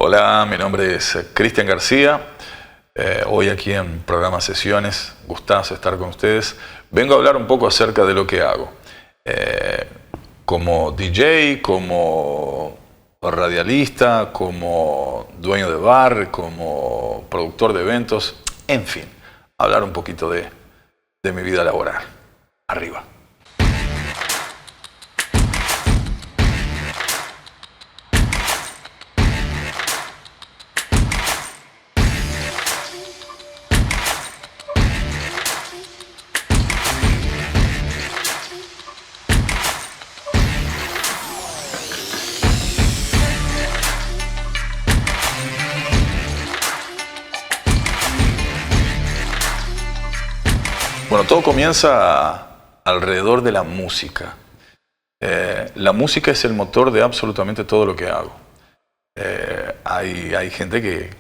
Hola, mi nombre es Cristian García. Hoy aquí en Programa Sesiones, gustazo estar con ustedes. Vengo a hablar un poco acerca de lo que hago. Como DJ, como radialista, como dueño de bar, como productor de eventos, en fin, hablar un poquito de mi vida laboral. Arriba. Bueno, todo comienza alrededor de la música. La música es el motor de absolutamente todo lo que hago. Hay gente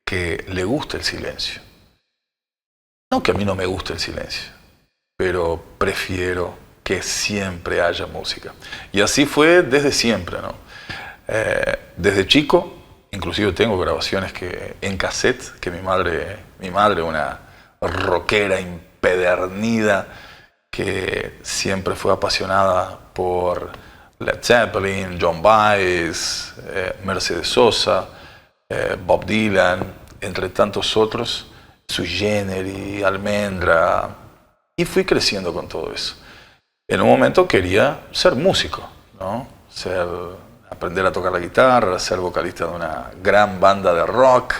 que le gusta el silencio. No que a mí no me guste el silencio, pero prefiero que siempre haya música. Y así fue desde siempre, ¿no? Desde chico, inclusive tengo grabaciones en cassette que mi madre, una rockera empedernida, que siempre fue apasionada por Led Zeppelin, John Baez, Mercedes Sosa, Bob Dylan, entre tantos otros, Sui Generis, Almendra, y fui creciendo con todo eso. En un momento quería ser músico, ¿no? Aprender a tocar la guitarra, ser vocalista de una gran banda de rock,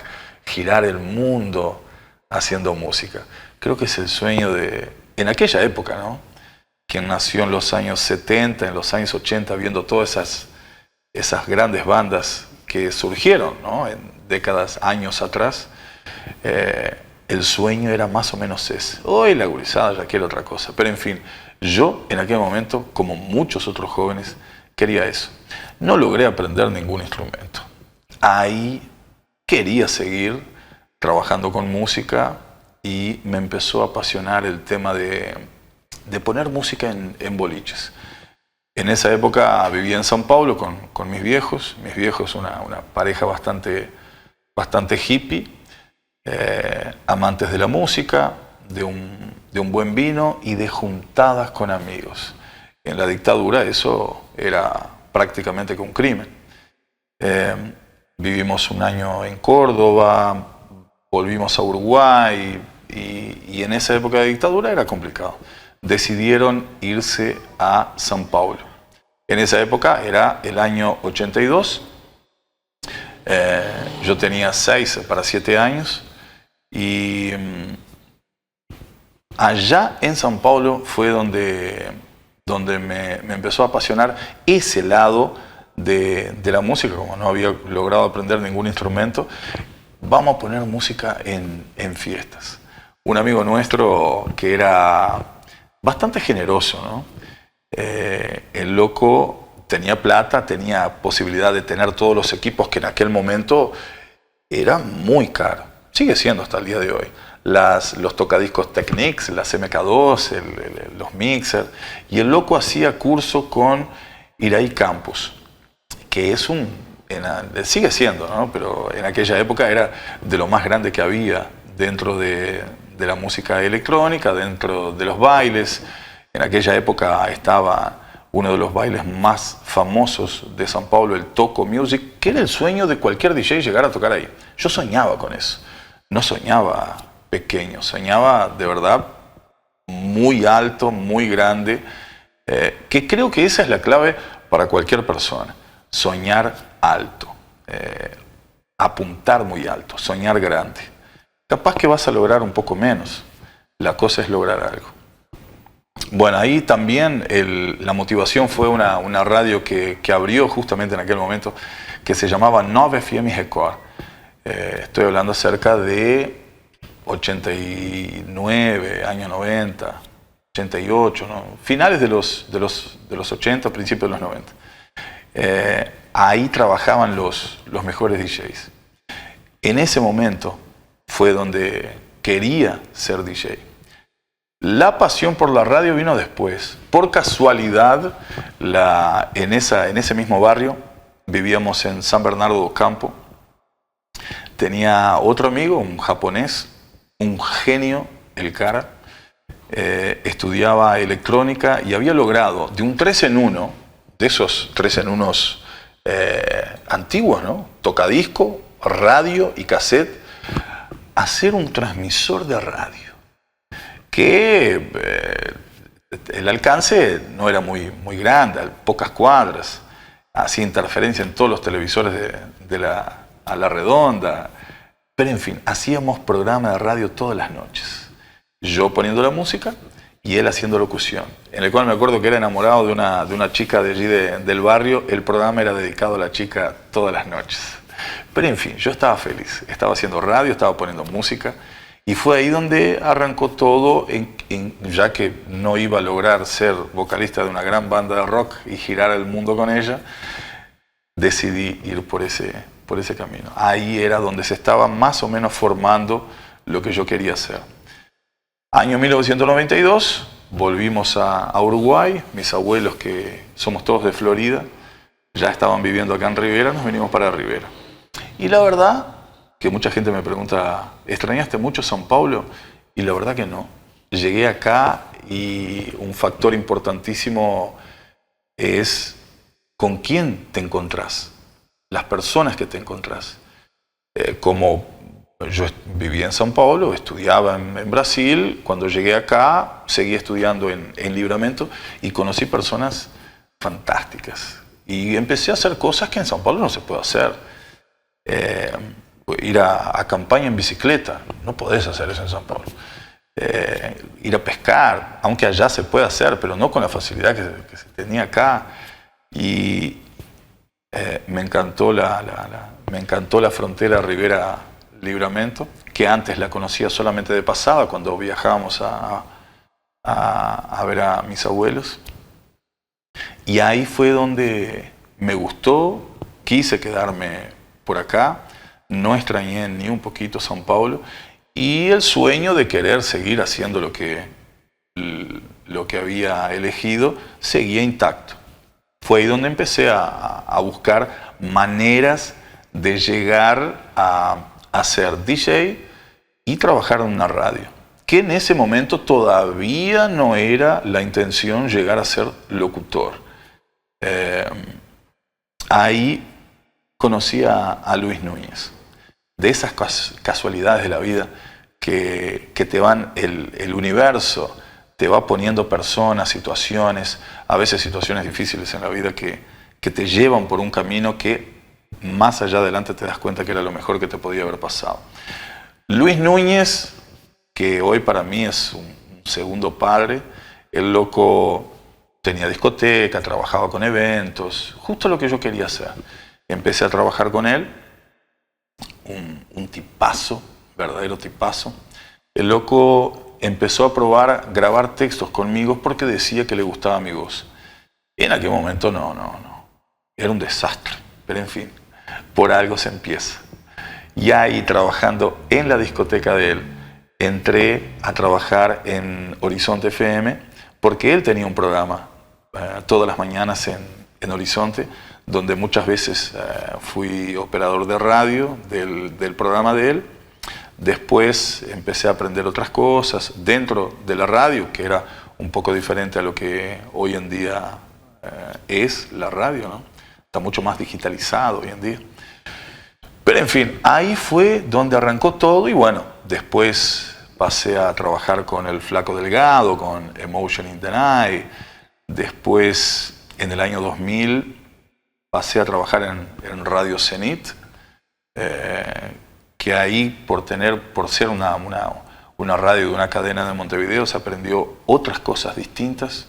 girar el mundo haciendo música. Creo que es el sueño en aquella época, ¿no? Quien nació en los años 70, en los años 80, viendo todas esas grandes bandas que surgieron, ¿no? En décadas, años atrás, el sueño era más o menos ese. Hoy la gurizada ya quiere otra cosa. Pero en fin, yo en aquel momento, como muchos otros jóvenes, quería eso. No logré aprender ningún instrumento. Ahí quería seguir trabajando con música y me empezó a apasionar el tema de poner música en boliches. En esa época vivía en São Paulo con mis viejos. Mis viejos, una pareja bastante hippie, amantes de la música, de un buen vino y de juntadas con amigos. En la dictadura eso era prácticamente que un crimen. Vivimos un año en Córdoba, volvimos a Uruguay y en esa época de dictadura era complicado. Decidieron irse a São Paulo. En esa época era el año 82. Yo tenía 6 para 7 años y allá en São Paulo fue donde me empezó a apasionar ese lado de la música. Como no había logrado aprender ningún instrumento, vamos a poner música en fiestas. Un amigo nuestro que era bastante generoso, ¿no? El loco tenía plata, tenía posibilidad de tener todos los equipos que en aquel momento eran muy caros. Sigue siendo hasta el día de hoy. Los tocadiscos Technics, las MK2, los mixers. Y el loco hacía curso con Iraí Campos, que es sigue siendo, ¿no? Pero en aquella época era de lo más grande que había dentro de la música electrónica, dentro de los bailes. En aquella época estaba uno de los bailes más famosos de São Paulo, el Toco Music, que era el sueño de cualquier DJ llegar a tocar ahí. Yo soñaba con eso. No soñaba pequeño, soñaba de verdad muy alto, muy grande, que creo que esa es la clave para cualquier persona. Soñar alto, apuntar muy alto, soñar grande. Capaz que vas a lograr un poco menos, la cosa es lograr algo. Bueno, ahí también la motivación fue una radio que abrió justamente en aquel momento, que se llamaba 9FM Record. Estoy hablando cerca de 89, años 90, 88, ¿no? Finales de los 80, principios de los 90. ahí trabajaban los mejores DJs. En ese momento fue donde quería ser DJ. La pasión por la radio vino después. Por casualidad, en ese mismo barrio, vivíamos en San Bernardo do Campo. Tenía otro amigo, un japonés, un genio, el cara. Estudiaba electrónica y había logrado de un 3 en 1, de esos 3 en 1 antiguos, ¿no? Tocadisco, radio y cassette, hacer un transmisor de radio que el alcance no era muy grande, pocas cuadras, hacía interferencia en todos los televisores a la redonda, pero en fin, hacíamos programa de radio todas las noches. Yo poniendo la música y él haciendo locución, en el cual me acuerdo que era enamorado de una chica de allí del barrio. El programa era dedicado a la chica todas las noches. Pero en fin, yo estaba feliz, estaba haciendo radio, estaba poniendo música, y fue ahí donde arrancó todo, ya que no iba a lograr ser vocalista de una gran banda de rock y girar el mundo con ella, decidí ir por ese camino. Ahí era donde se estaba más o menos formando lo que yo quería hacer. Año 1992, volvimos a Uruguay. Mis abuelos, que somos todos de Florida, ya estaban viviendo acá en Rivera, nos venimos para Rivera. Y la verdad que mucha gente me pregunta, ¿extrañaste mucho São Paulo? Y la verdad que no. Llegué acá y un factor importantísimo es con quién te encontrás, las personas que te encontrás. Como yo vivía en São Paulo, estudiaba en Brasil, cuando llegué acá seguí estudiando en Livramento y conocí personas fantásticas. Y empecé a hacer cosas que en São Paulo no se puede hacer. Ir a campaña en bicicleta, no podés hacer eso en São Paulo. Ir a pescar, aunque allá se puede hacer, pero no con la facilidad que se tenía acá. Y me encantó la frontera Rivera-Livramento, que antes la conocía solamente de pasada, cuando viajábamos a ver a mis abuelos. Y ahí fue donde me gustó, quise quedarme por acá, no extrañé ni un poquito São Paulo, y el sueño de querer seguir haciendo lo que había elegido seguía intacto. Fue ahí donde empecé a buscar maneras de llegar a ser DJ y trabajar en una radio, que en ese momento todavía no era la intención llegar a ser locutor. Ahí conocí a Luis Núñez. De esas casualidades de la vida que te van, el universo te va poniendo personas, situaciones, a veces situaciones difíciles en la vida que te llevan por un camino que más allá adelante te das cuenta que era lo mejor que te podía haber pasado. Luis Núñez, que hoy para mí es un segundo padre, el loco tenía discoteca, trabajaba con eventos, justo lo que yo quería hacer. Empecé a trabajar con él, un tipazo, verdadero tipazo. El loco empezó a probar grabar textos conmigo porque decía que le gustaba mi voz. Y en aquel momento no. Era un desastre, pero en fin, por algo se empieza. Y ahí, trabajando en la discoteca de él, entré a trabajar en Horizonte FM, porque él tenía un programa todas las mañanas en Horizonte, donde muchas veces fui operador de radio del programa de él. Después empecé a aprender otras cosas dentro de la radio, que era un poco diferente a lo que hoy en día es la radio, ¿no? Está mucho más digitalizado hoy en día. Pero en fin, ahí fue donde arrancó todo, y bueno, después pasé a trabajar con el Flaco Delgado, con Emotion in the Night. Después, en el año 2000, pasé a trabajar en Radio Zenit, que ahí, por ser una radio de una cadena de Montevideo, se aprendió otras cosas distintas.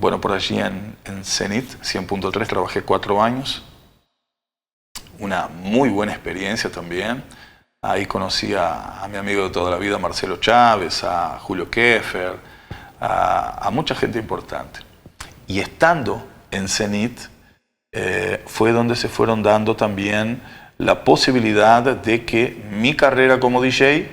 Bueno, por allí en Zenit 100.3 trabajé 4 años. Una muy buena experiencia también. Ahí conocí a mi amigo de toda la vida, Marcelo Chávez, a Julio Keffer, a mucha gente importante. Y estando en Zenit, fue donde se fueron dando también la posibilidad de que mi carrera como DJ,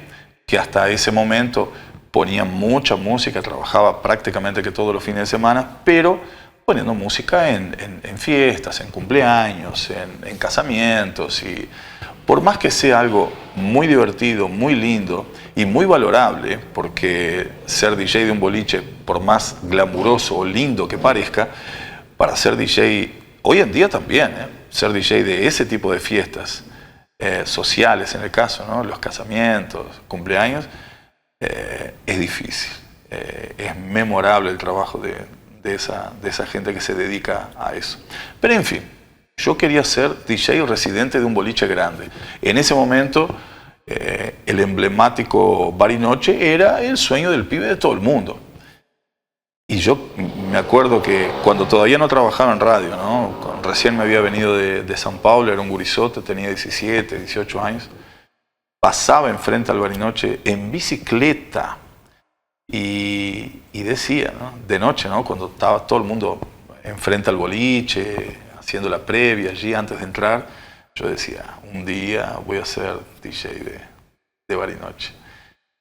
que hasta ese momento ponía mucha música, trabajaba prácticamente que todos los fines de semana, pero poniendo música en fiestas, en cumpleaños, en casamientos, y por más que sea algo muy divertido, muy lindo y muy valorable, porque ser DJ de un boliche, por más glamuroso o lindo que parezca, para ser DJ, hoy en día también, ser DJ de ese tipo de fiestas sociales en el caso, ¿no? Los casamientos, cumpleaños, es difícil. Es memorable el trabajo de esa gente que se dedica a eso. Pero en fin, yo quería ser DJ residente de un boliche grande. En ese momento, el emblemático Bariloche era el sueño del pibe de todo el mundo. Y yo me acuerdo que cuando todavía no trabajaba en radio, ¿no? Recién me había venido de San Paulo, era un gurizote, tenía 17, 18 años. Pasaba enfrente al Bariloche en bicicleta y decía, ¿no? De noche, ¿no? Cuando estaba todo el mundo enfrente al boliche, haciendo la previa allí antes de entrar, yo decía, un día voy a ser DJ de Bariloche.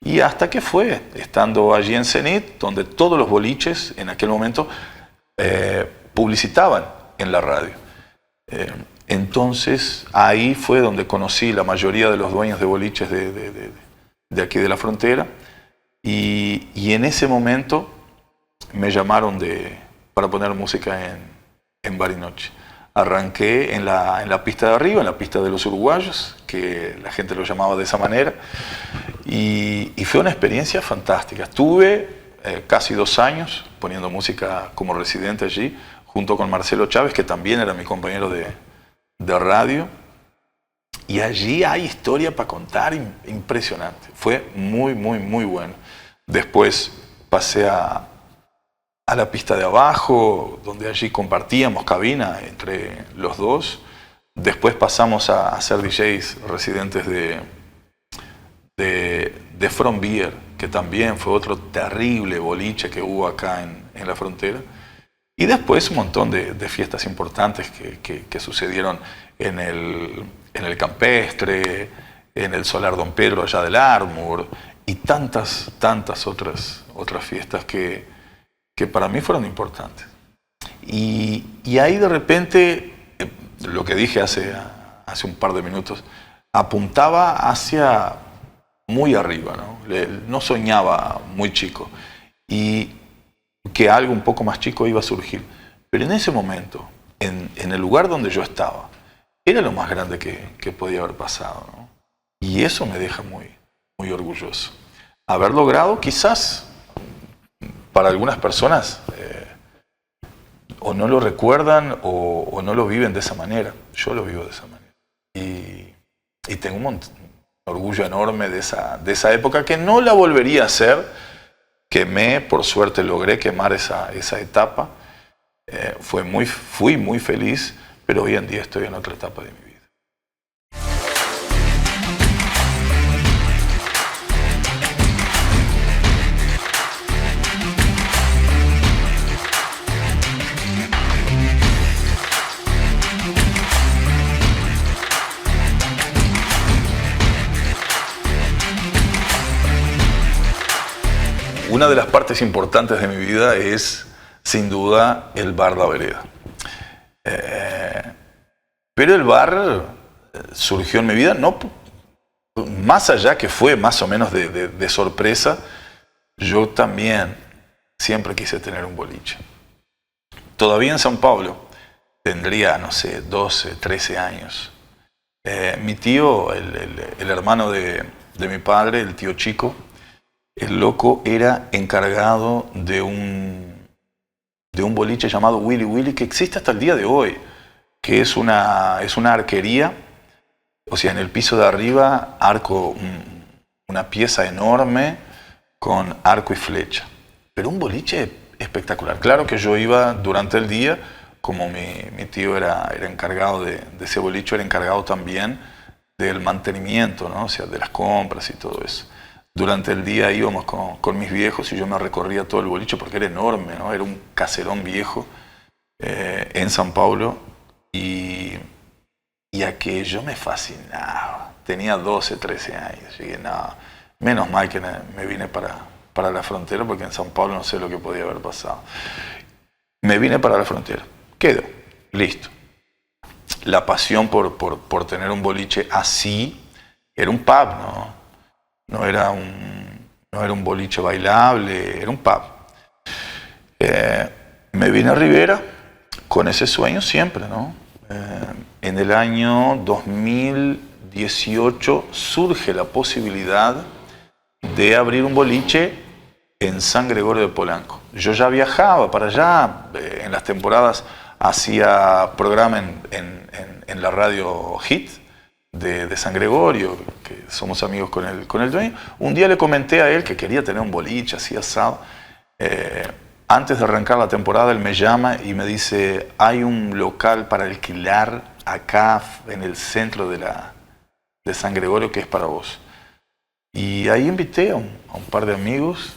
Y hasta que fue, estando allí en Zenit, donde todos los boliches en aquel momento publicitaban en la radio. Entonces ahí fue donde conocí la mayoría de los dueños de boliches de aquí de la frontera, y en ese momento me llamaron para poner música en Bariloche. Arranqué en la pista de arriba, en la pista de los uruguayos, que la gente lo llamaba de esa manera, y fue una experiencia fantástica. Estuve casi 2 años poniendo música como residente allí, junto con Marcelo Chávez, que también era mi compañero de radio, y allí hay historia para contar impresionante. Fue muy, muy, muy bueno. Después pasé a la pista de abajo, donde allí compartíamos cabina entre los dos. Después pasamos a ser DJs residentes de From Beer, que también fue otro terrible boliche que hubo acá en la frontera. Y después un montón de fiestas importantes que sucedieron en el Campestre, en el Solar Don Pedro allá del Armour, y tantas otras fiestas que para mí fueron importantes. Y ahí de repente, lo que dije hace un par de minutos, apuntaba hacia muy arriba, ¿no? No soñaba muy chico, y que algo un poco más chico iba a surgir. Pero en ese momento, en el lugar donde yo estaba, era lo más grande que podía haber pasado, ¿no? Y eso me deja muy, muy orgulloso. Haber logrado, quizás, para algunas personas, o no lo recuerdan o no lo viven de esa manera. Yo lo vivo de esa manera. Y tengo un orgullo enorme de esa época, que no la volvería a hacer. Por suerte logré quemar esa etapa. Fui muy feliz, pero hoy en día estoy en otra etapa de mi vida. Una de las partes importantes de mi vida es, sin duda, el bar La Vereda. Pero el bar surgió en mi vida, no, más allá que fue más o menos de sorpresa, yo también siempre quise tener un boliche. Todavía en San Paulo, tendría, no sé, 12, 13 años. Mi tío, el hermano de mi padre, el tío Chico, el loco era encargado de un boliche llamado Willy Willy, que existe hasta el día de hoy, que es una arquería, o sea, en el piso de arriba, una pieza enorme con arco y flecha. Pero un boliche espectacular. Claro que yo iba durante el día, como mi tío era encargado de ese boliche, era encargado también del mantenimiento, ¿no? O sea, de las compras y todo eso. Durante el día íbamos con mis viejos y yo me recorría todo el boliche porque era enorme, ¿no? Era un caserón viejo en San Paulo, Y, y aquello me fascinaba. Tenía 12, 13 años. Y dije, no, menos mal que me vine para la frontera, porque en San Pablo no sé lo que podía haber pasado. Me vine para la frontera. Quedó. Listo. La pasión por tener un boliche así, era un pub, ¿no? No era un boliche bailable, era un pub. Me vine a Rivera con ese sueño siempre, ¿no? En el año 2018 surge la posibilidad de abrir un boliche en San Gregorio de Polanco. Yo ya viajaba para allá, en las temporadas hacía programa en la radio Hit de San Gregorio, que somos amigos con el dueño. Un día le comenté a él que quería tener un boliche así asado. Antes de arrancar la temporada, él me llama y me dice, hay un local para alquilar acá en el centro de San Gregorio que es para vos. Y ahí invité a un par de amigos,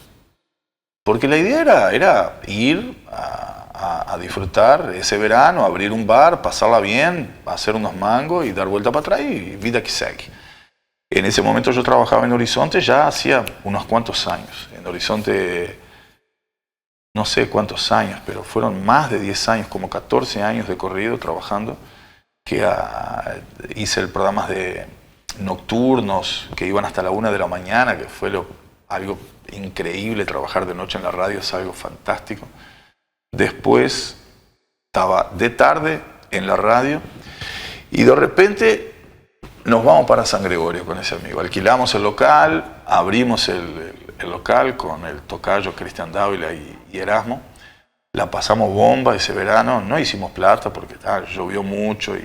porque la idea era ir a disfrutar ese verano, abrir un bar, pasarla bien, hacer unos mangos y dar vuelta para atrás y vida que sigue. En ese momento yo trabajaba en Horizonte ya hacía unos cuantos años. En Horizonte, no sé cuántos años, pero fueron más de 10 años, como 14 años de corrido trabajando, que hice el programas de nocturnos que iban hasta la 1 de la mañana, que fue algo increíble. Trabajar de noche en la radio es algo fantástico. Después estaba de tarde en la radio y de repente nos vamos para San Gregorio con ese amigo. Alquilamos el local, abrimos el local con el tocayo Cristian Dávila y Erasmo. La pasamos bomba ese verano, no hicimos plata porque llovió mucho,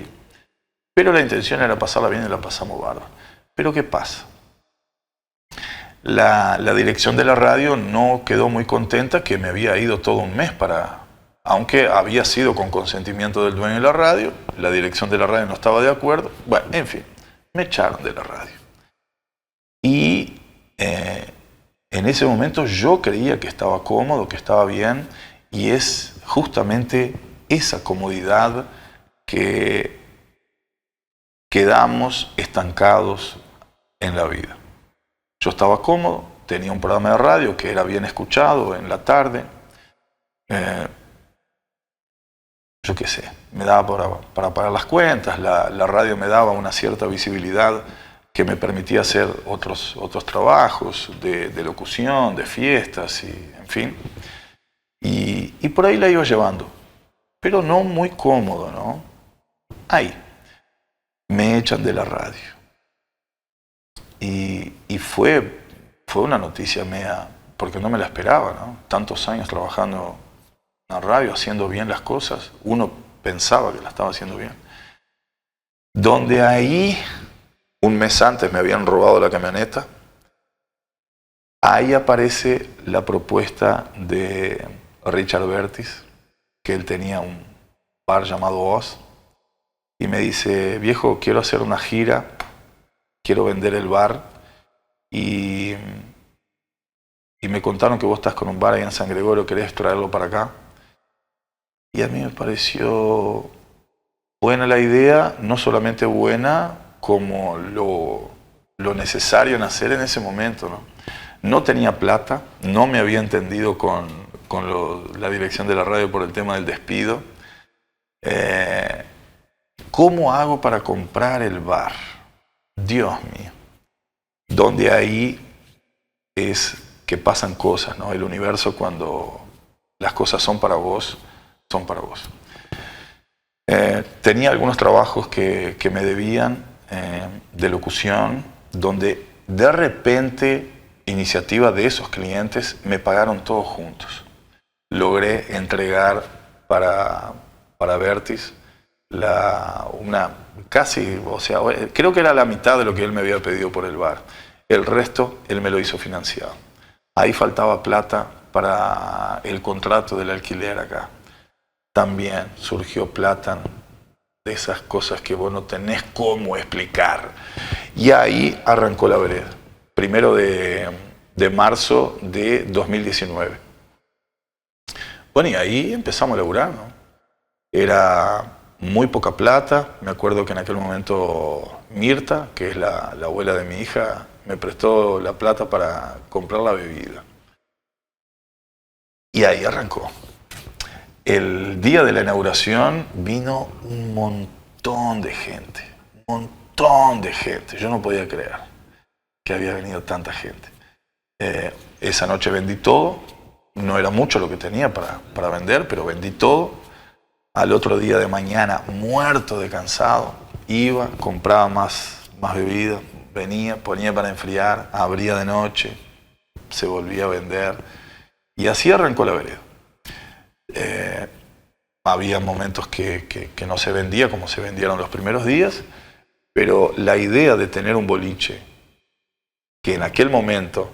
pero la intención era pasarla bien y la pasamos bárbaro. Pero ¿qué pasa? La dirección de la radio no quedó muy contenta que me había ido todo un mes aunque había sido con consentimiento del dueño de la radio, la dirección de la radio no estaba de acuerdo. Bueno, en fin, me echaron de la radio. Y en ese momento yo creía que estaba cómodo, que estaba bien, y es justamente esa comodidad que quedamos estancados en la vida. Yo estaba cómodo, tenía un programa de radio que era bien escuchado en la tarde. Yo qué sé, me daba para pagar las cuentas, la radio me daba una cierta visibilidad que me permitía hacer otros trabajos de locución, de fiestas, y en fin. Y por ahí la iba llevando, pero no muy cómodo, ¿no? Ahí, me echan de la radio. Y fue una noticia mía, porque no me la esperaba, ¿no? Tantos años trabajando en la radio, haciendo bien las cosas, uno pensaba que la estaba haciendo bien. Donde ahí, un mes antes me habían robado la camioneta, ahí aparece la propuesta de Richard Bertis, que él tenía un bar llamado Oz, y me dice, viejo, quiero hacer una gira, quiero vender el bar, y me contaron que vos estás con un bar ahí en San Gregorio, querés traerlo para acá. Y a mí me pareció buena la idea, no solamente buena, como lo necesario en hacer en ese momento, ¿no? No tenía plata, no me había entendido con la dirección de la radio por el tema del despido. ¿Cómo hago para comprar el bar? Dios mío. Donde ahí es que pasan cosas, ¿no? El universo, cuando las cosas son para vos, son para vos. Tenía algunos trabajos que me debían de locución, donde de repente, iniciativa de esos clientes, me pagaron todos juntos. Logré entregar para Bertis creo que era la mitad de lo que él me había pedido por el bar. El resto, él me lo hizo financiado. Ahí faltaba plata para el contrato del alquiler acá. También surgió plata de esas cosas que vos no tenés cómo explicar. Y ahí arrancó la vereda. 1 de marzo de 2019. Bueno, y ahí empezamos a laburar, ¿no? Era muy poca plata. Me acuerdo que en aquel momento Mirta, que es la abuela de mi hija, me prestó la plata para comprar la bebida. Y ahí arrancó. El día de la inauguración vino un montón de gente. Un montón de gente. Yo no podía creer que había venido tanta gente. Esa noche vendí todo. No era mucho lo que tenía para vender, pero vendí todo. Al otro día de mañana, muerto de cansado, iba, compraba más bebida, venía, ponía para enfriar, abría de noche, se volvía a vender. Y así arrancó la vereda. Había momentos que no se vendía como se vendieron los primeros días, pero la idea de tener un boliche, que en aquel momento,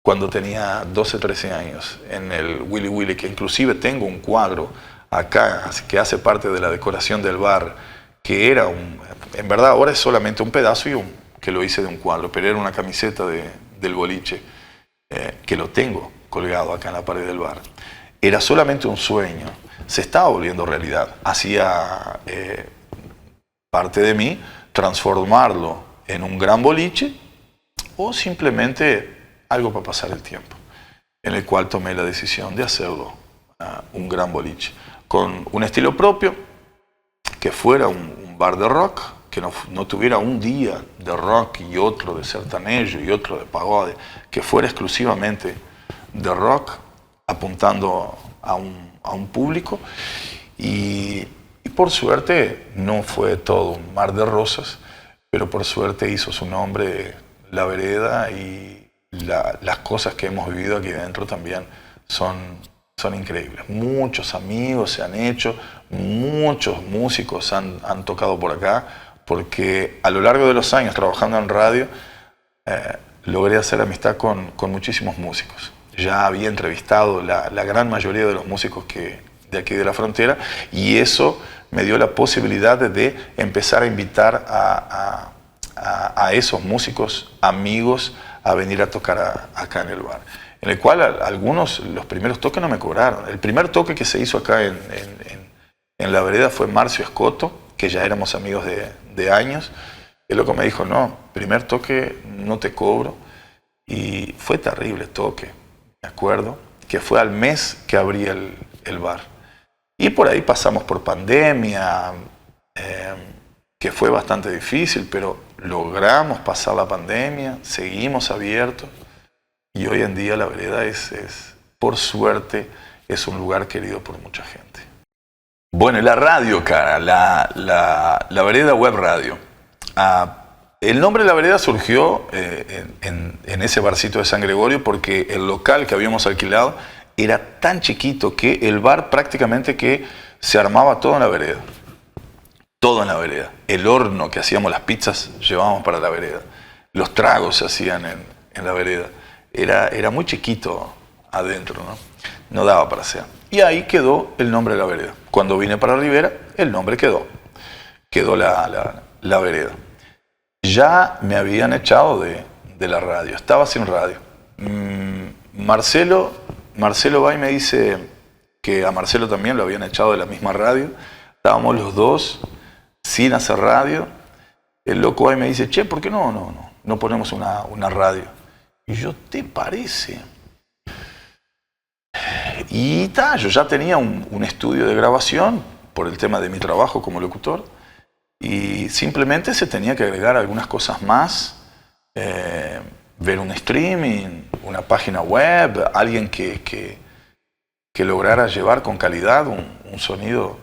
cuando tenía 12, 13 años, en el Willy Willy, que inclusive tengo un cuadro acá, que hace parte de la decoración del bar, que era en verdad ahora es solamente un pedazo que lo hice de un cuadro, pero era una camiseta del boliche, que lo tengo colgado acá en la pared del bar. Era solamente un sueño, se estaba volviendo realidad. Hacía parte de mí transformarlo en un gran boliche o simplemente algo para pasar el tiempo, en el cual tomé la decisión de hacerlo un gran boliche, con un estilo propio, que fuera un bar de rock, que no tuviera un día de rock y otro de sertanejo y otro de pagode, que fuera exclusivamente de rock, apuntando a un público. Y por suerte no fue todo un mar de rosas, pero por suerte hizo su nombre la vereda, y las cosas que hemos vivido aquí dentro también son increíbles. Muchos amigos se han hecho, muchos músicos han tocado por acá, porque a lo largo de los años trabajando en radio logré hacer amistad con muchísimos músicos. Ya había entrevistado la gran mayoría de los músicos de aquí de la frontera, y eso me dio la posibilidad de empezar a invitar a esos músicos amigos a venir a tocar acá en el bar. En el cual algunos, los primeros toques no me cobraron. El primer toque que se hizo acá en la vereda fue Marcio Escoto, que ya éramos amigos de años. El loco me dijo, no, primer toque no te cobro. Y fue terrible el toque, me acuerdo, que fue al mes que abría el bar. Y por ahí pasamos por pandemia, que fue bastante difícil, pero logramos pasar la pandemia, seguimos abiertos. Y hoy en día la vereda por suerte, es un lugar querido por mucha gente. Bueno, y la radio, cara, la vereda web radio. El nombre de la vereda surgió en ese barcito de San Gregorio, porque el local que habíamos alquilado era tan chiquito que el bar prácticamente que se armaba todo en la vereda. Todo en la vereda. El horno que hacíamos las pizzas llevábamos para la vereda. Los tragos se hacían en la vereda. Era muy chiquito adentro, no daba para hacer. Y ahí quedó el nombre de la vereda. Cuando vine para Rivera, el nombre quedó la vereda. Ya me habían echado de la radio, estaba sin radio. Marcelo va y me dice que a Marcelo también lo habían echado de la misma radio. Estábamos los dos sin hacer radio. El loco va y me dice, che, ¿por qué no ponemos una radio? Y yo, ¿te parece? Y yo ya tenía un estudio de grabación por el tema de mi trabajo como locutor, y simplemente se tenía que agregar algunas cosas más, ver un streaming, una página web, alguien que lograra llevar con calidad un sonido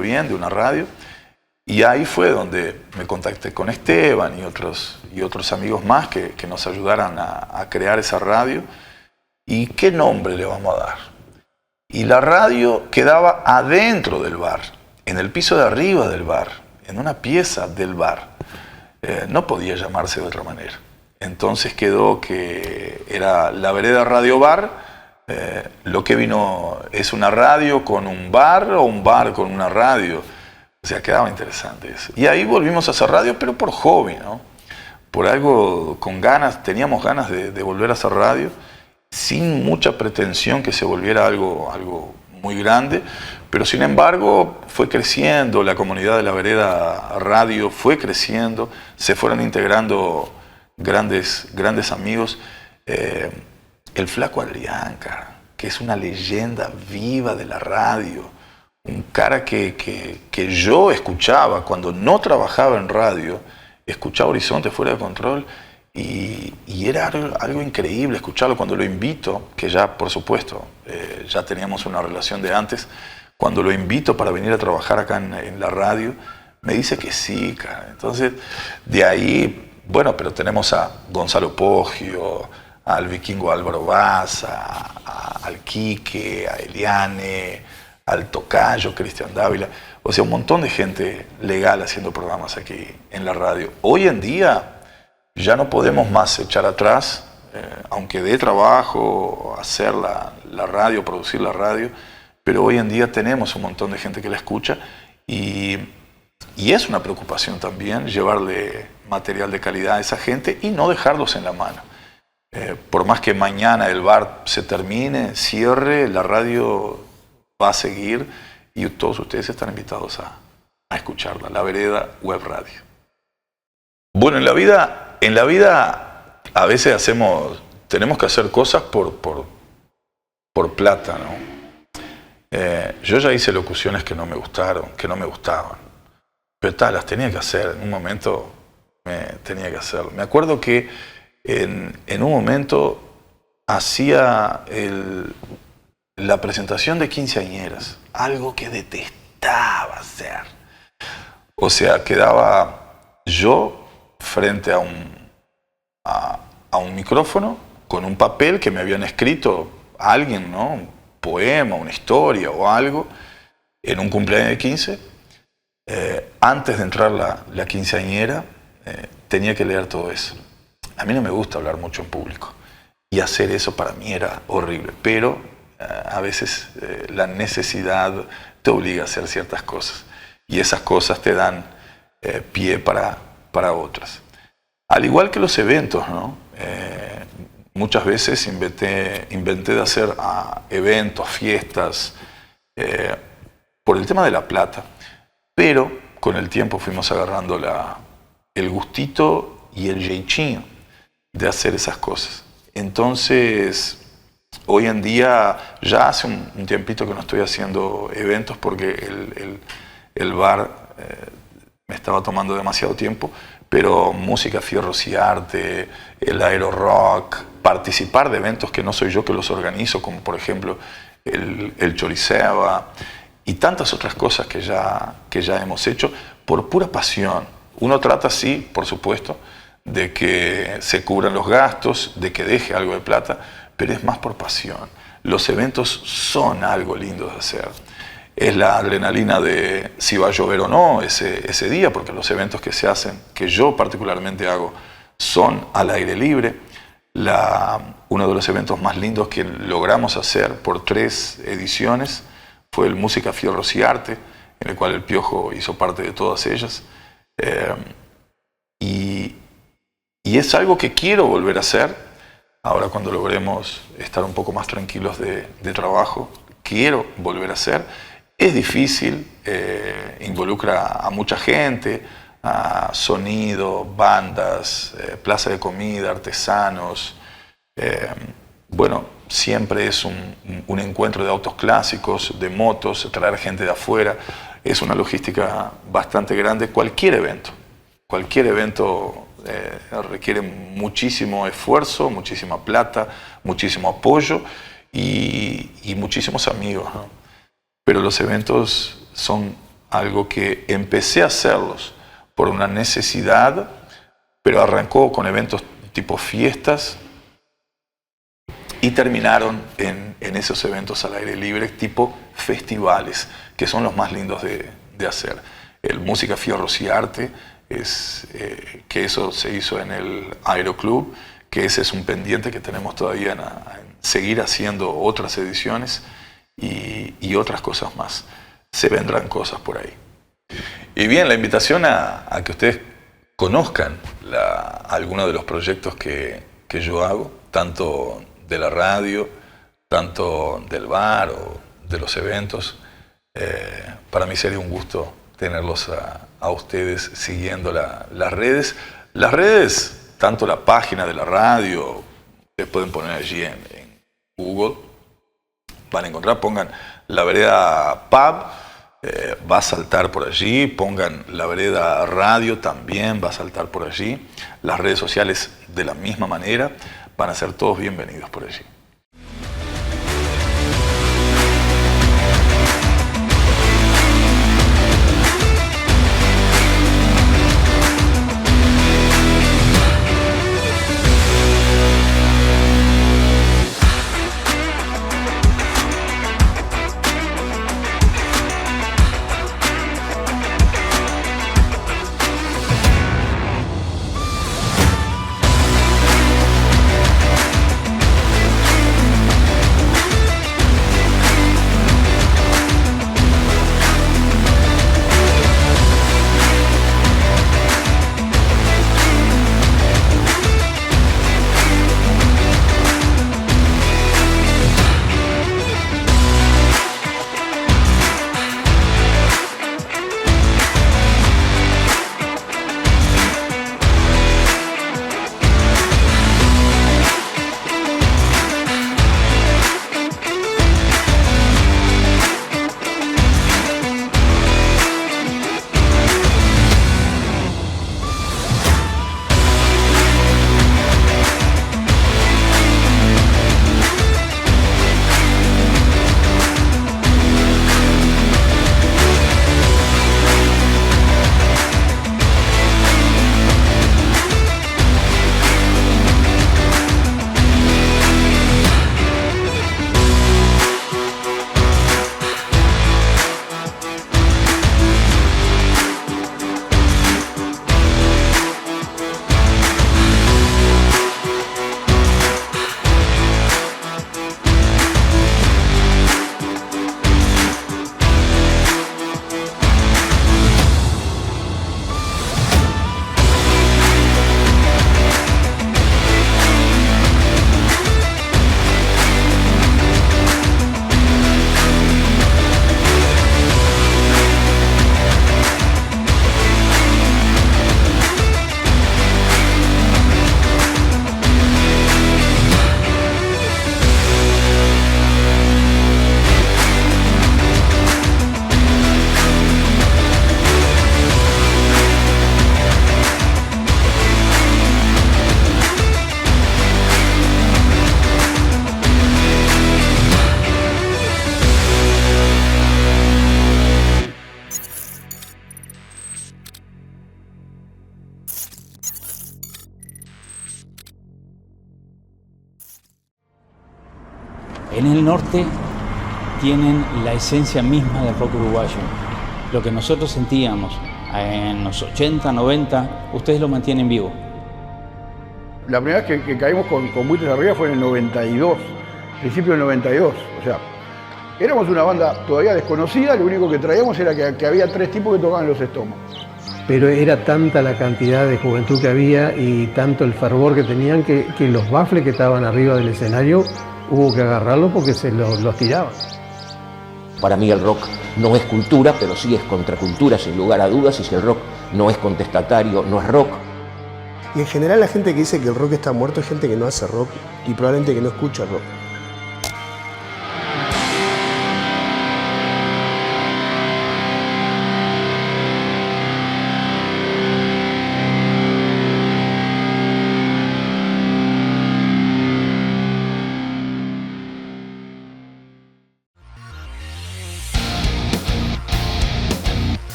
bien de una radio. Y ahí fue donde me contacté con Esteban y otros amigos más que nos ayudaran a crear esa radio. ¿Y qué nombre le vamos a dar? Y la radio quedaba adentro del bar, en el piso de arriba del bar, en una pieza del bar. No podía llamarse de otra manera. Entonces quedó que era la vereda Radio Bar. Lo que vino es una radio con un bar o un bar con una radio. O sea, quedaba interesante eso. Y ahí volvimos a hacer radio, pero por hobby, ¿no? Por algo, con ganas, teníamos ganas de volver a hacer radio, sin mucha pretensión que se volviera algo muy grande, Pero sin embargo fue creciendo, la comunidad de La Vereda Radio fue creciendo, se fueron integrando grandes amigos. El Flaco Adrián, cara, que es una leyenda viva de la radio, un cara que yo escuchaba cuando no trabajaba en radio, escuchaba Horizonte Fuera de Control y era algo increíble escucharlo. Cuando lo invito, que ya por supuesto ya teníamos una relación de antes, cuando lo invito para venir a trabajar acá en la radio, me dice que sí, cara. Entonces, de ahí, bueno, pero tenemos a Gonzalo Poggio, al vikingo Álvaro Vaz, al Quique, a Eliane, al tocayo Cristian Dávila. O sea, un montón de gente legal haciendo programas aquí en la radio. Hoy en día ya no podemos más echar atrás, aunque dé trabajo hacer la radio, producir la radio, pero hoy en día tenemos un montón de gente que la escucha y es una preocupación también llevarle material de calidad a esa gente y no dejarlos en la mano. Por más que mañana el bar se termine, cierre, la radio va a seguir y todos ustedes están invitados a escucharla, La Vereda Web Radio. Bueno, en la vida a veces tenemos que hacer cosas por plata, ¿no? Yo ya hice locuciones que no me gustaban, pero las tenía que hacer, en un momento tenía que hacerlo. Me acuerdo que en un momento hacía la presentación de quinceañeras, algo que detestaba hacer. O sea, quedaba yo frente a un micrófono con un papel que me habían escrito alguien, ¿no? Un poema, una historia o algo, en un cumpleaños de 15. Antes de entrar la quinceañera, tenía que leer todo eso. A mí no me gusta hablar mucho en público y hacer eso para mí era horrible, pero a veces la necesidad te obliga a hacer ciertas cosas y esas cosas te dan pie para otras. Al igual que los eventos, ¿no? Muchas veces inventé de hacer eventos, fiestas, por el tema de la plata, pero con el tiempo fuimos agarrando el gustito y el jeitinho de hacer esas cosas. Entonces, hoy en día, ya hace un tiempito que no estoy haciendo eventos porque el bar me estaba tomando demasiado tiempo, pero música, fierros y arte, el aero rock, participar de eventos que no soy yo que los organizo, como por ejemplo el Choriceba y tantas otras cosas que ya hemos hecho por pura pasión. Uno trata, sí, por supuesto, de que se cubran los gastos, de que deje algo de plata, pero es más por pasión. Los eventos son algo lindo de hacer. Es la adrenalina de si va a llover o no ese día, porque los eventos que se hacen, que yo particularmente hago, son al aire libre. Uno de los eventos más lindos que logramos hacer por 3 ediciones fue el Música, Fierros y Arte, en el cual el Piojo hizo parte de todas ellas. Y es algo que quiero volver a hacer, ahora cuando logremos estar un poco más tranquilos de trabajo, quiero volver a hacer. Es difícil, involucra a mucha gente, a sonido, bandas, plaza de comida, artesanos. Bueno, siempre es un encuentro de autos clásicos, de motos, traer gente de afuera. Es una logística bastante grande. Cualquier evento requiere muchísimo esfuerzo, muchísima plata, muchísimo apoyo y muchísimos amigos, ¿no? Pero los eventos son algo que empecé a hacerlos por una necesidad, pero arrancó con eventos tipo fiestas y terminaron en esos eventos al aire libre tipo festivales, que son los más lindos de hacer. El Música, Fierros y Arte, que eso se hizo en el Aeroclub, que ese es un pendiente que tenemos todavía en seguir haciendo otras ediciones y otras cosas más. Se vendrán cosas por ahí. Y bien, la invitación a que ustedes conozcan algunos de los proyectos que yo hago, tanto de la radio, tanto del bar o de los eventos. Para mí sería un gusto tenerlos a ustedes siguiendo las redes. Las redes, tanto la página de la radio, ustedes pueden poner allí en Google, van a encontrar, pongan La Vereda Pub, va a saltar por allí, pongan La Vereda Radio, también va a saltar por allí. Las redes sociales de la misma manera, van a ser todos bienvenidos por allí. En el norte tienen la esencia misma del rock uruguayo. Lo que nosotros sentíamos en los 80, 90, ustedes lo mantienen vivo. La primera vez que caímos con Buitres Arriba fue en el 92, principio del 92. O sea, éramos una banda todavía desconocida, lo único que traíamos era que había 3 tipos que tocaban los estómagos. Pero era tanta la cantidad de juventud que había y tanto el fervor que tenían que los baffles que estaban arriba del escenario hubo que agarrarlos porque se los tiraban. Para mí el rock no es cultura, pero sí es contracultura, sin lugar a dudas, y si el rock no es contestatario, no es rock. Y en general la gente que dice que el rock está muerto es gente que no hace rock y probablemente que no escucha rock.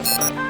Chao.